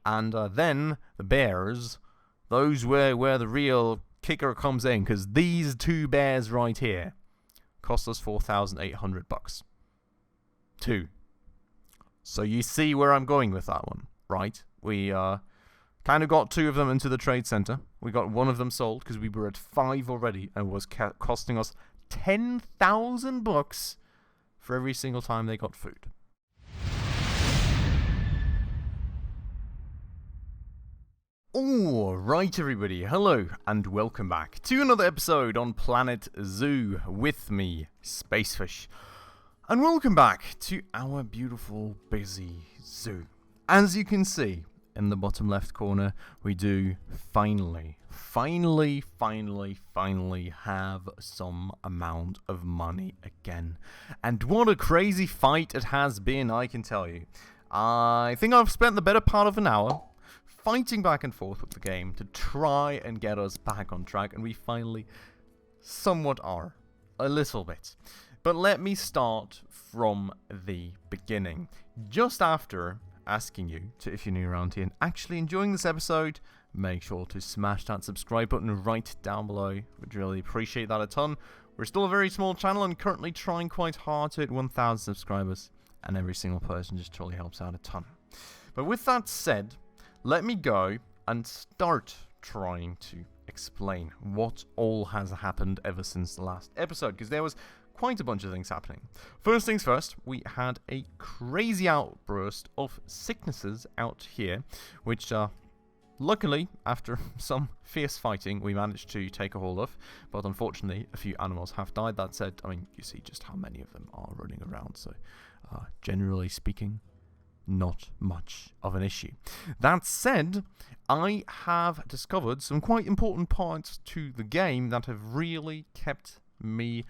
And then the bears, those where the real kicker comes in, because these two bears right here cost us $4,800. Two. So you see where I'm going with that one, right? We kind of got two of them into the trade center. We got one of them sold because we were at 5 already, and it was costing us $10,000 for every single time they got food. Alright everybody, hello and welcome back to another episode on Planet Zoo with me, Spacefish. And welcome back to our beautiful, busy zoo. As you can see in the bottom left corner, we do finally have some amount of money again. And what a crazy fight it has been, I can tell you. I think I've spent the better part of an hour fighting back and forth with the game to try and get us back on track, and we finally somewhat are, a little bit. But let me start from the beginning. Just after asking you to, if you're new around here and actually enjoying this episode, make sure to smash that subscribe button right down below. Would really appreciate that a ton. We're still a very small channel and currently trying quite hard to hit 1,000 subscribers, and every single person just truly helps out a ton. But with that said, let me go and start trying to explain what all has happened ever since the last episode, because there was quite a bunch of things happening. First things first, we had a crazy outburst of sicknesses out here, which luckily, after some fierce fighting, we managed to take a hold of, but unfortunately, a few animals have died. That said, I mean, you see just how many of them are running around, so generally speaking, not much of an issue. That said, I have discovered some quite important parts to the game that have really kept me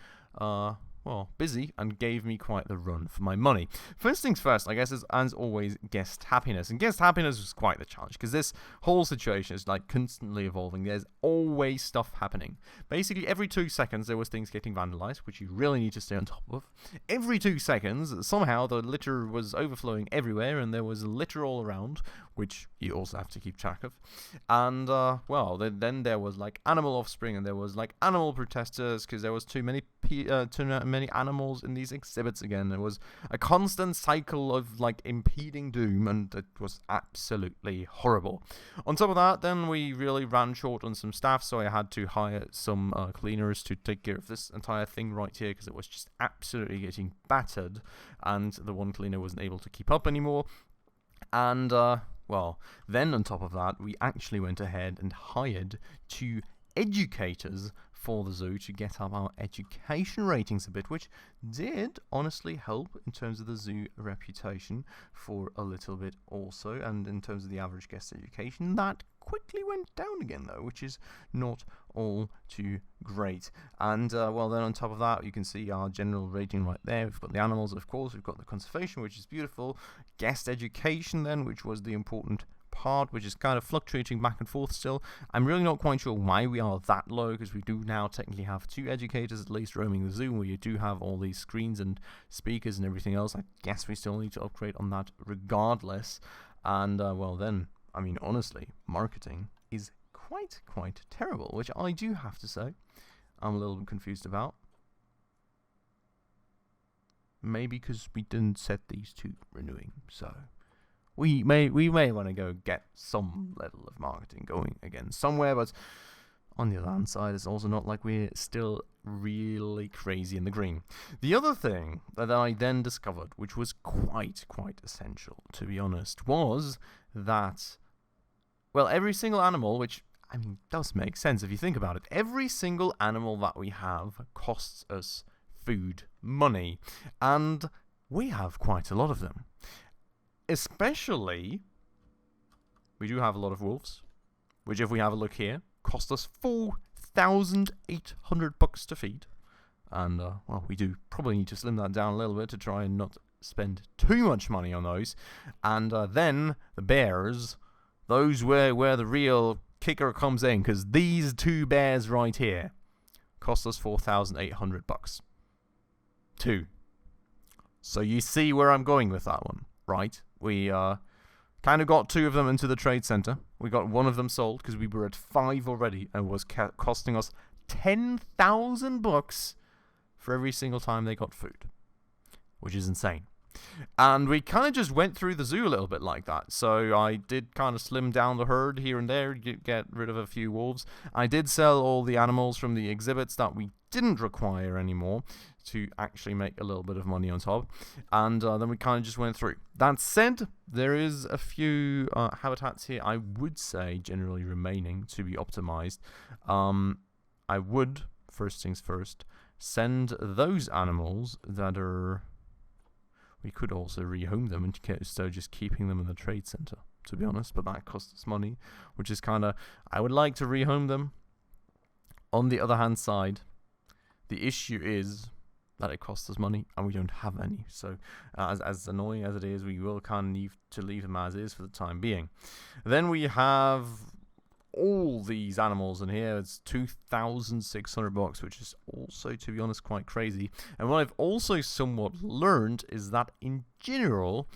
busy and gave me quite the run for my money. First things first, I guess, is as always, guest happiness. And guest happiness was quite the challenge, because this whole situation is like constantly evolving. There's always stuff happening. Basically, every 2 seconds there was things getting vandalized, which you really need to stay on top of. Every 2 seconds, somehow the litter was overflowing everywhere, and there was litter all around, which you also have to keep track of. And, then there was like animal offspring, and there was like animal protesters, because there was too many animals in these exhibits again. There was a constant cycle of like impeding doom, and it was absolutely horrible. On top of that, then we really ran short on some staff, so I had to hire some cleaners to take care of this entire thing right here, because it was just absolutely getting battered, and the one cleaner wasn't able to keep up anymore. And then on top of that, we actually went ahead and hired 2 educators for the zoo to get up our education ratings a bit, which did honestly help in terms of the zoo reputation for a little bit also, and in terms of the average guest education, that quickly went down again though, which is not all too great. And then on top of that, you can see our general rating right there. We've got the animals, of course, we've got the conservation, which is beautiful, guest education then, which was the important part, which is kind of fluctuating back and forth still. I'm really not quite sure why we are that low, because we do now technically have 2 educators at least roaming the zoo, where you do have all these screens and speakers and everything else. I guess we still need to upgrade on that regardless. And then, I mean, honestly, marketing is quite terrible, which I do have to say I'm a little bit confused about. Maybe because we didn't set these 2 renewing, so we may want to go get some level of marketing going again somewhere, but on the other hand side, it's also not like we're still really crazy in the green. The other thing that I then discovered, which was quite essential, to be honest, was that, well, every single animal, which, I mean, does make sense if you think about it, every single animal that we have costs us food, money, and we have quite a lot of them. Especially, we do have a lot of wolves, which, if we have a look here, cost us $4,800 to feed. And, we do probably need to slim that down a little bit to try and not spend too much money on those. And then the bears, those where the real kicker comes in, because these 2 bears right here cost us $4,800. 2. So you see where I'm going with that one, right? We Kind of got 2 of them into the trade center. We got 1 of them sold because we were at 5 already, and it was costing us 10,000 bucks for every single time they got food, which is insane. And we kind of just went through the zoo a little bit like that. So I did kind of slim down the herd here and there, get rid of a few wolves. I did sell all the animals from the exhibits that we didn't require anymore to actually make a little bit of money on top. And then we kind of just went through. That said, there is a few habitats here I would say generally remaining to be optimized. I would, first things first, send those animals that are... We could also rehome them and so just keeping them in the trade center, to be honest, but that costs us money, which is kind of... I would like to rehome them. On the other hand side, the issue is that it costs us money and we don't have any. So as annoying as it is, we will kind of need to leave them as is for the time being. Then we have all these animals in here. It's 2,600 bucks, which is also, to be honest, quite crazy. And what I've also somewhat learned is that in general,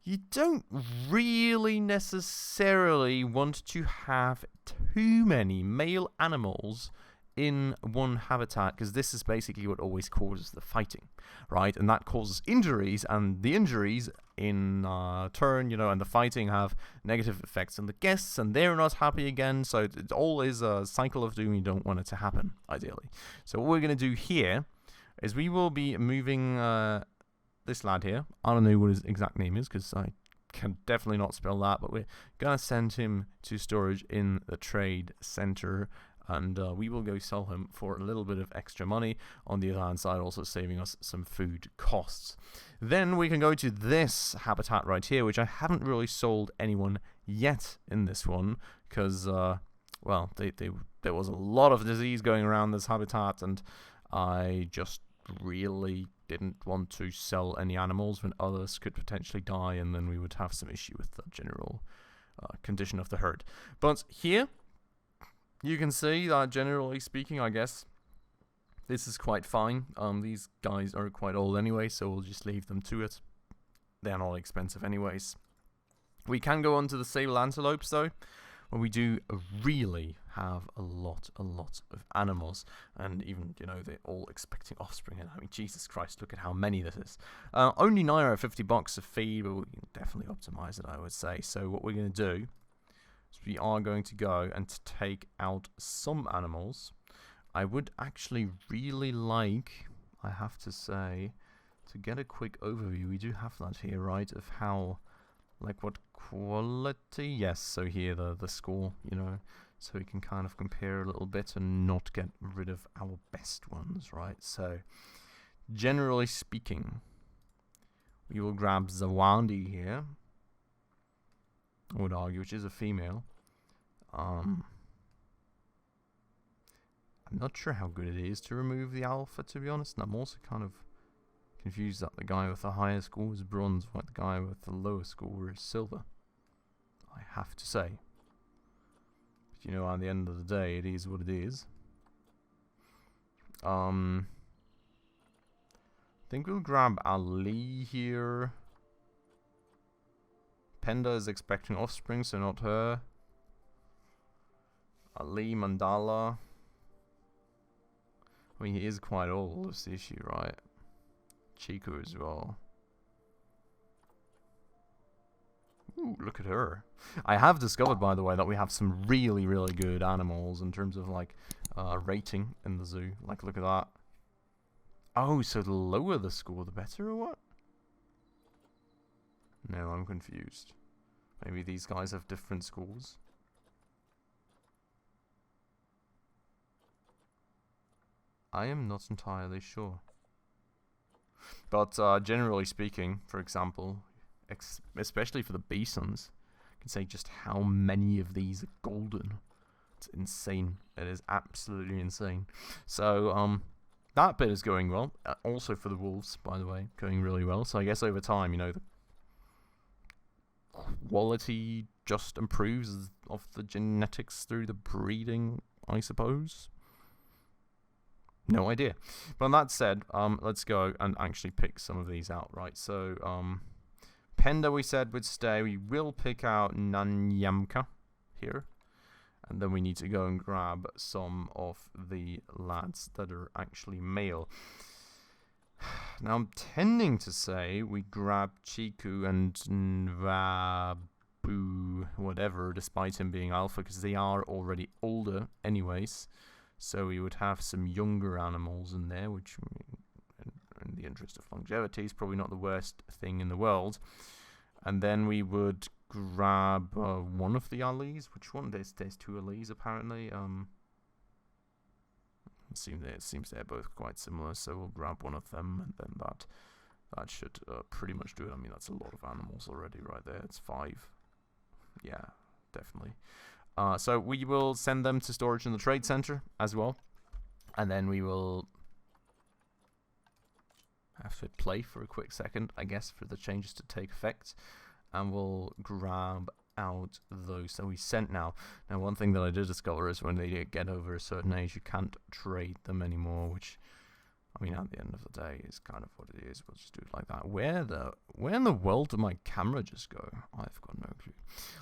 you don't really necessarily want to have too many male animals in one habitat, because this is basically what always causes the fighting, right? And that causes injuries, and the injuries in turn, and the fighting have negative effects on the guests, and they're not happy again. So it all is a cycle of doom. You don't want it to happen, ideally. So what we're going to do here is we will be moving this lad here. I don't know what his exact name is because I can definitely not spell that, but we're going to send him to storage in the trade center. And we will go sell him for a little bit of extra money. On the other hand side, also saving us some food costs. Then we can go to this habitat right here, which I haven't really sold anyone yet in this one. Because, well, there was a lot of disease going around this habitat. And I just really didn't want to sell any animals when others could potentially die. And then we would have some issue with the general condition of the herd. But here... you can see that generally speaking, I guess, this is quite fine. These guys are quite old anyway, so we'll just leave them to it. They're not expensive anyways. We can go on to the sable antelopes though, where we do really have a lot of animals. And even, they're all expecting offspring. And I mean, Jesus Christ, look at how many this is. Only 950 bucks of feed, but we can definitely optimize it, I would say. So what we're going to do... so we are going to go and take out some animals. I would actually really like, I have to say, to get a quick overview. We do have that here, right, of how, like, what quality? Yes, so here, the score, so we can kind of compare a little bit and not get rid of our best ones, right? So, generally speaking, we will grab Zawandi here. I would argue, which is a female. I'm not sure how good it is to remove the alpha, to be honest. And I'm also kind of confused that the guy with the higher score is bronze, while the guy with the lower score is silver. I have to say. But at the end of the day, it is what it is. I think we'll grab Ali here. Penda is expecting offspring, so not her. Ali Mandala. I mean, he is quite old, that's the issue, right? Chico as well. Ooh, look at her. I have discovered, by the way, that we have some really good animals in terms of, like, rating in the zoo. Like, look at that. Oh, so the lower the score, the better, or what? No, I'm confused. Maybe these guys have different scores. I am not entirely sure. But generally speaking, for example, especially for the bisons, I can say just how many of these are golden. It's insane. It is absolutely insane. So, that bit is going well. Also for the wolves, by the way, going really well. So I guess over time, the quality just improves of the genetics through the breeding, I suppose. No idea. But that said, let's go and actually pick some of these out, right? So, Penda we said would stay. We will pick out Nanyamka here. And then we need to go and grab some of the lads that are actually male. Now I'm tending to say we grab Chiku and Nvabu, whatever, despite him being alpha, because they are already older anyways. So we would have some younger animals in there, which, in the interest of longevity, is probably not the worst thing in the world. And then we would grab one of the Alis. Which one? There's two Alis apparently. It seems they're both quite similar, so we'll grab one of them, and then that should pretty much do it. I mean, that's a lot of animals already right there. It's 5. Yeah, definitely. So we will send them to storage in the trade center as well, and then we will have to play for a quick second, I guess, for the changes to take effect, and we'll grab out those that we sent now. Now, one thing that I did discover is when they get over a certain age, you can't trade them anymore, which, I mean, at the end of the day, is kind of what it is. We'll just do it like that. Where in the world did my camera just go? I've got no clue.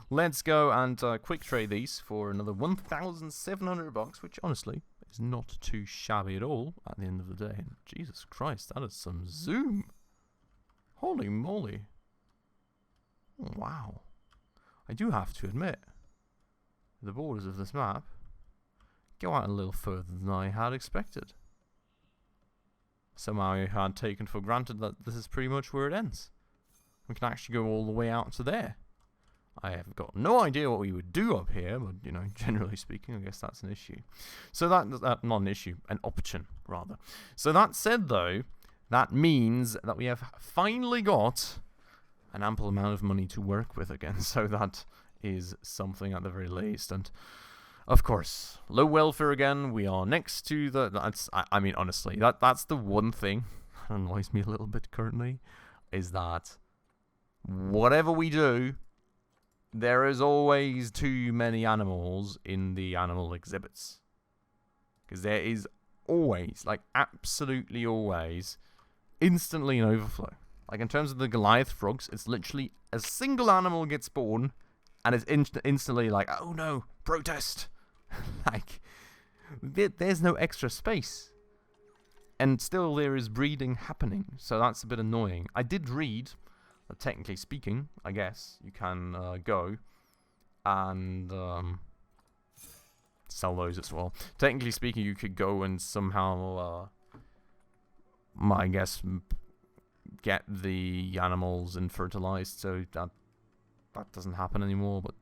Let's go and quick trade these for another 1,700 bucks, which honestly is not too shabby at all at the end of the day. And Jesus Christ, that is some zoom. Holy moly. Wow. I do have to admit, the borders of this map go out a little further than I had expected. Somehow I had taken for granted that this is pretty much where it ends. We can actually go all the way out to there. I have got no idea what we would do up here, but, you know, generally speaking, I guess that's an issue. So that's not an issue, an option, rather. So that said, though, that means that we have finally got an ample amount of money to work with again, so that is something at the very least. And of course, low welfare again. We are next to I mean, honestly, that's the one thing that annoys me a little bit currently, is that whatever we do, there is always too many animals in the animal exhibits, because there is always, like, absolutely always, instantly an overflow. Like, in terms of the Goliath frogs, it's literally a single animal gets born, and it's instantly like, oh no, protest. Like, there's no extra space. And still there is breeding happening, so that's a bit annoying. I did read that, technically speaking, I guess, you can go and sell those as well. Technically speaking, you could go and somehow, I guess, get the animals and fertilized, so that doesn't happen anymore, but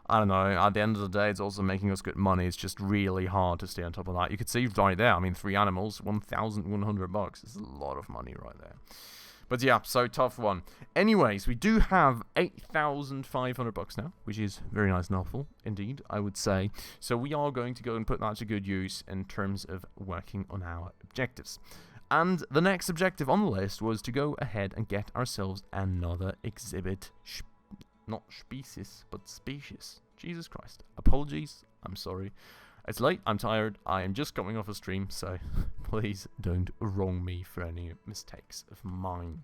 I don't know. At the end of the day, it's also making us good money. It's just really hard to stay on top of that. You could see right there, I mean, 3 animals, 1,100 bucks. It's a lot of money right there. But yeah, so tough one. Anyways, we do have 8,500 bucks now, which is very nice and helpful indeed, I would say. So we are going to go and put that to good use in terms of working on our objectives. And the next objective on the list was to go ahead and get ourselves another exhibit. Not species, but species. Jesus Christ. Apologies. I'm sorry. It's late. I'm tired. I am just coming off a stream, so please don't wrong me for any mistakes of mine.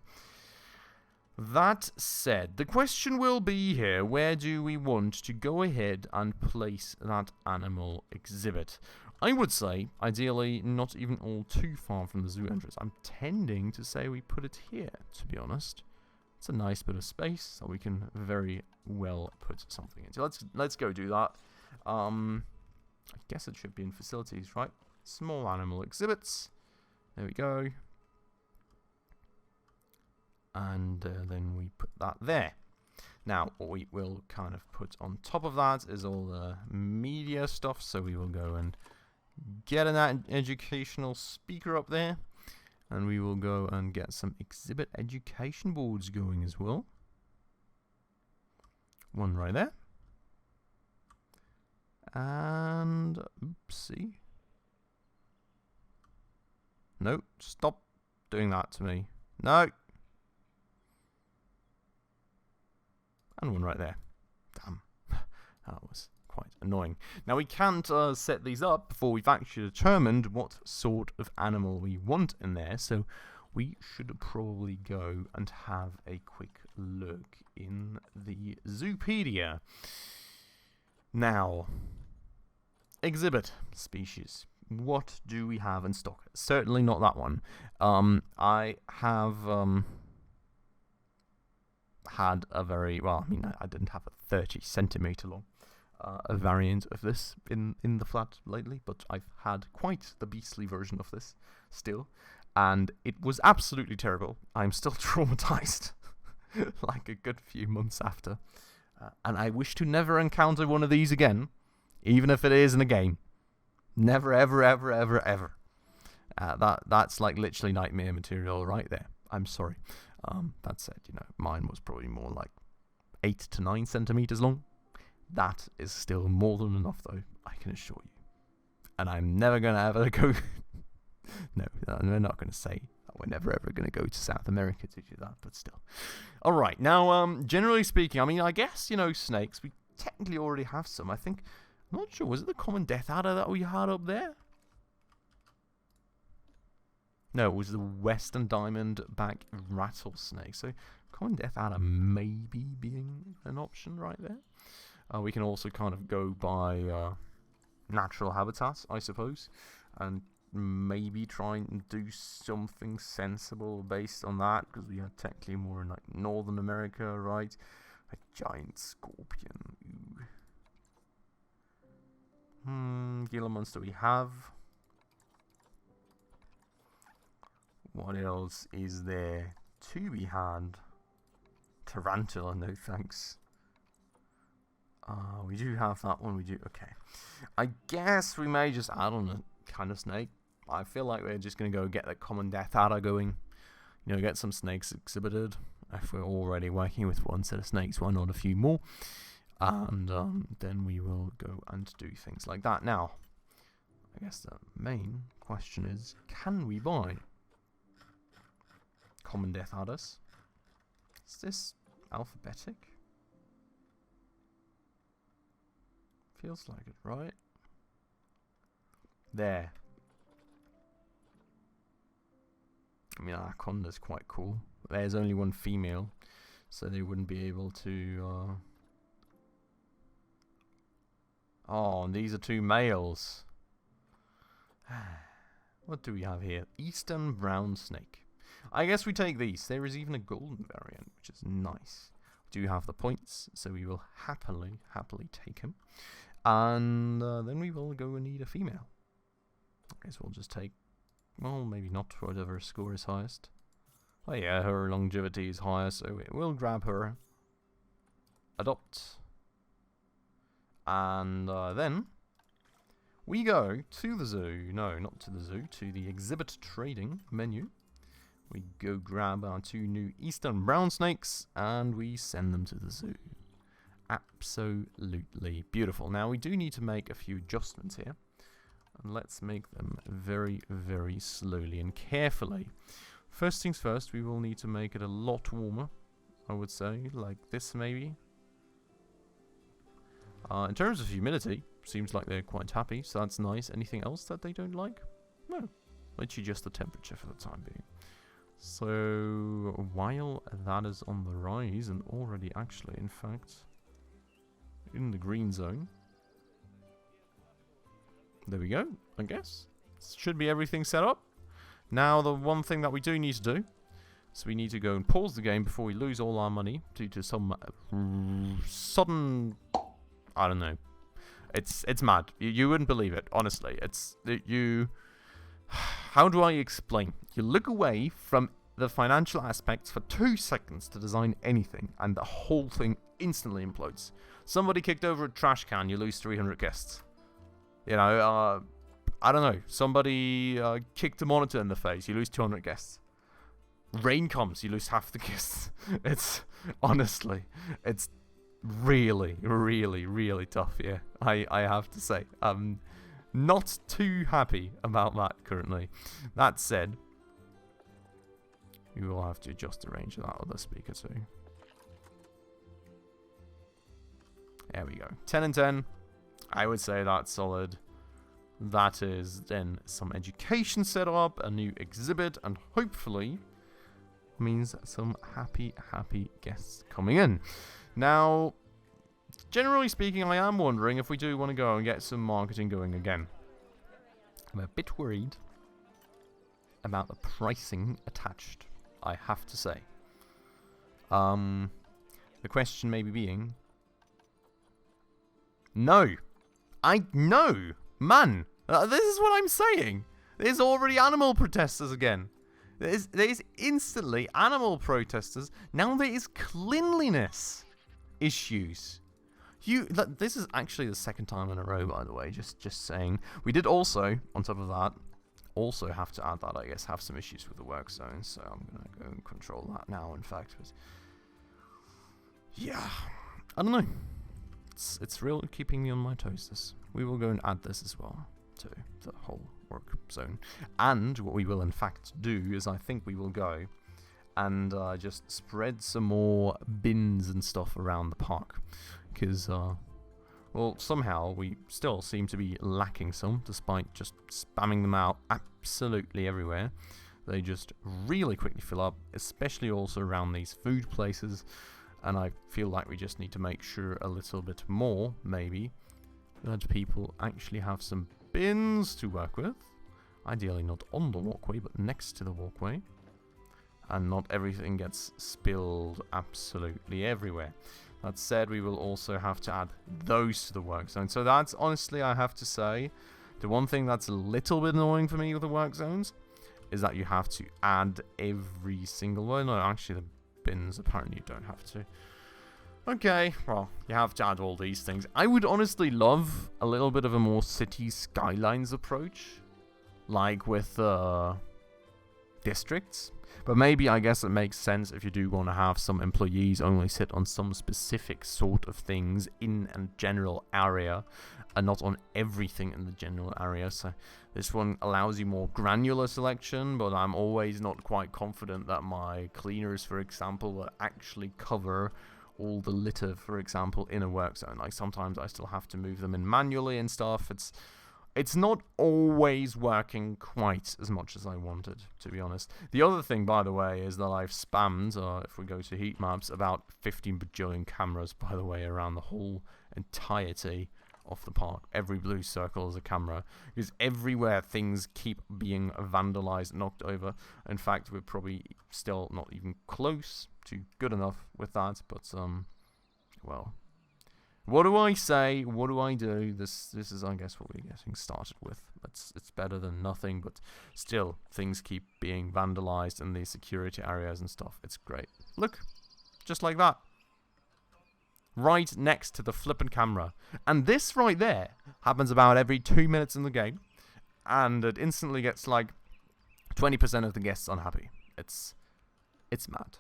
That said, the question will be here, where do we want to go ahead and place that animal exhibit? I would say, ideally, not even all too far from the zoo entrance. I'm tending to say we put it here, to be honest. It's a nice bit of space, so we can very well put something into. Let's go do that. I guess it should be in facilities, right? Small animal exhibits. There we go. And then we put that there. Now, what we will kind of put on top of that is all the media stuff. So we will go and get an educational speaker up there. And we will go and get some exhibit education boards going as well. One right there. And, oopsie. No, stop doing that to me. No. And one right there. Damn. That was quite annoying. Now, we can't set these up before we've actually determined what sort of animal we want in there. So we should probably go and have a quick look in the Zoopedia. Now, exhibit species. What do we have in stock? Certainly not that one. I have had a very, well, I mean, I didn't have a 30 centimeter long a variant of this in the flat lately, but I've had quite the beastly version of this still, and it was absolutely terrible. I'm still traumatized, like a good few months after, and I wish to never encounter one of these again, even if it is in a game. Never, ever, ever, ever, ever. That's like literally nightmare material right there. I'm sorry. That said, you know, mine was probably more like 8 to 9 centimeters long. That is still more than enough, though, I can assure you. And I'm never going to ever go... No, we're not going to say that we're never ever going to go to South America to do that, but still. Alright, now, generally speaking, I mean, I guess, you know, snakes, we technically already have some. I think, I'm not sure, was it the common death adder that we had up there? No, it was the Western Diamondback rattlesnake. So, common death adder maybe being an option right there. We can also kind of go by natural habitat, I suppose, and maybe try and do something sensible based on that, because we are technically more in like Northern America, right? A giant scorpion. Gila monster we have. What else is there to be had? Tarantula, no thanks. We do have that one, we do, okay. I guess we may just add on a kind of snake. I feel like we're just going to go get the common death adder going. You know, get some snakes exhibited. If we're already working with one set of snakes, why not a few more? And then we will go and do things like that. Now, I guess the main question is, can we buy common death adders? Is this alphabetic? Feels like it, right? There. I mean, Anaconda's quite cool. There's only one female, so they wouldn't be able to... Oh, and these are 2 males. What do we have here? Eastern brown snake. I guess we take these. There is even a golden variant, which is nice. We do have the points, so we will happily take him. And then we will go and need a female. I guess we'll just take, well, maybe not whatever score is highest. Oh yeah, her longevity is higher, so we'll grab her. Adopt. And then we go to the zoo. No, not to the zoo, to the exhibit trading menu. We go grab our 2 new eastern brown snakes and we send them to the zoo. Absolutely beautiful. Now we do need to make a few adjustments here. And let's make them very, very slowly and carefully. First things first, we will need to make it a lot warmer, I would say, like this maybe. In terms of humidity, seems like they're quite happy, so that's nice. Anything else that they don't like? No, literally just the temperature for the time being. So, while that is on the rise, and already actually, in fact, in the green zone. There we go, I guess. Should be everything set up. Now, the one thing that we do need to do, so we need to go and pause the game before we lose all our money due to some sudden... I don't know. It's mad. You wouldn't believe it, honestly. It's... How do I explain? You look away from the financial aspects for 2 seconds to design anything, and the whole thing instantly implodes. Somebody kicked over a trash can, you lose 300 guests. You know, I don't know. Somebody kicked a monitor in the face, you lose 200 guests. Rain comes, you lose half the guests. It's, honestly, it's really, really, really tough, yeah. I have to say. Not too happy about that currently. That said, we will have to adjust the range of that other speaker too. There we go. 10 and 10. I would say that's solid. That is then some education set up, a new exhibit, and hopefully means some happy guests coming in. Now, generally speaking, I am wondering if we do want to go and get some marketing going again. I'm a bit worried about the pricing attached, I have to say. The question maybe being... No! Man! This is what I'm saying! There's already animal protesters again. There's instantly animal protesters. Now there is cleanliness issues. This is actually the second time in a row, by the way, just saying. We did also, on top of that, also have to add that, I guess, have some issues with the work zones, so I'm going to go and control that now, in fact. But yeah, I don't know. It's really keeping me on my toes, this. We will go and add this as well to the whole work zone. And what we will, in fact, do is I think we will go and just spread some more bins and stuff around the park. Because, well, somehow we still seem to be lacking some, despite just spamming them out absolutely everywhere. They just really quickly fill up, especially also around these food places. And I feel like we just need to make sure a little bit more, maybe, that people actually have some bins to work with. Ideally not on the walkway, but next to the walkway. And not everything gets spilled absolutely everywhere. That said, we will also have to add those to the work zone. So that's, honestly, I have to say, the one thing that's a little bit annoying for me with the work zones is that you have to add every single one. No, actually, the bins, apparently you don't have to. Okay, well, you have to add all these things. I would honestly love a little bit of a more city skylines approach, like with districts. But maybe, I guess it makes sense if you do want to have some employees only sit on some specific sort of things in a general area and not on everything in the general area. So this one allows you more granular selection, but I'm always not quite confident that my cleaners, for example, will actually cover all the litter, for example, in a work zone. Like sometimes I still have to move them in manually and stuff. It's not always working quite as much as I wanted, to be honest. The other thing, by the way, is that I've spammed, if we go to heat maps, about 15 bajillion cameras, by the way, around the whole entirety of the park. Every blue circle is a camera, because everywhere things keep being vandalized, knocked over. In fact, we're probably still not even close to good enough with that, but, well... What do I say? What do I do? This is, I guess, what we're getting started with. It's better than nothing, but still, things keep being vandalized in these security areas and stuff. It's great. Look, just like that. Right next to the flippin' camera. And this right there happens about every 2 minutes in the game, and it instantly gets like 20% of the guests unhappy. It's mad.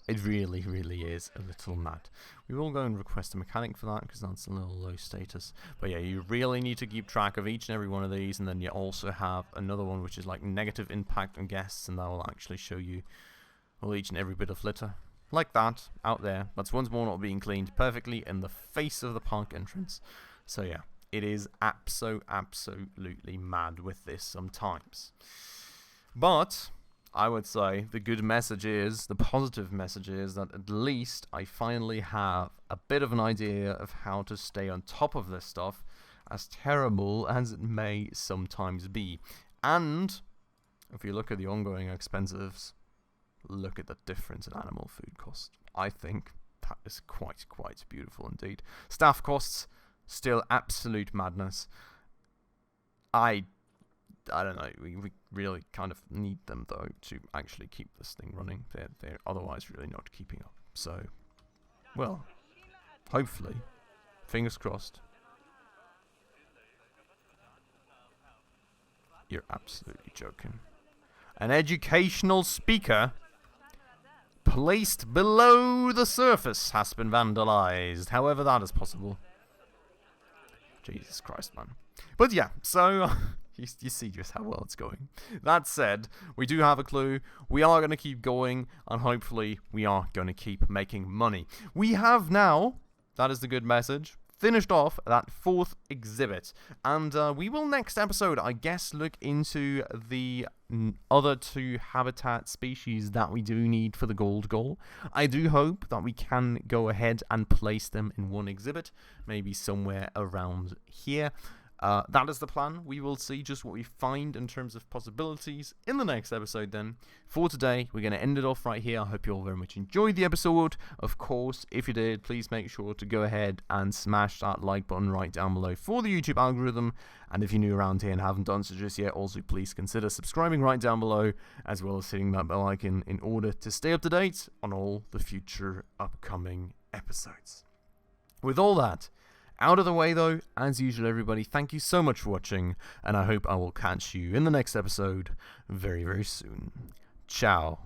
It really is a little mad. We will go and request a mechanic for that because that's a little low status. But yeah, you really need to keep track of each and every one of these, and then you also have another one which is like negative impact on guests, and that will actually show you well, each and every bit of litter. Like that, out there. That's once more not being cleaned perfectly in the face of the park entrance. So yeah, it is absolutely mad with this sometimes. But... I would say the good message is, the positive message is that at least I finally have a bit of an idea of how to stay on top of this stuff, as terrible as it may sometimes be. And if you look at the ongoing expenses, look at the difference in animal food cost. I think that is quite beautiful indeed. Staff costs, still absolute madness. I don't know, we really kind of need them, though, to actually keep this thing running. They're otherwise really not keeping up. So, well, hopefully, fingers crossed. You're absolutely joking. An educational speaker placed below the surface has been vandalized. However that is possible. Jesus Christ, man. But yeah, so... You see just how well it's going. That said, we do have a clue. We are going to keep going, and hopefully we are going to keep making money. We have now, that is the good message, finished off that 4th exhibit. And we will next episode, I guess, look into the other 2 habitat species that we do need for the gold goal. I do hope that we can go ahead and place them in one exhibit, maybe somewhere around here. That is the plan. We will see just what we find in terms of possibilities in the next episode then. For today, we're going to end it off right here. I hope you all very much enjoyed the episode. Of course, if you did, please make sure to go ahead and smash that like button right down below for the YouTube algorithm. And if you're new around here and haven't done so just yet, also please consider subscribing right down below, as well as hitting that bell icon in order to stay up to date on all the future upcoming episodes. With all that out of the way though, as usual everybody, thank you so much for watching, and I hope I will catch you in the next episode very, very soon. Ciao.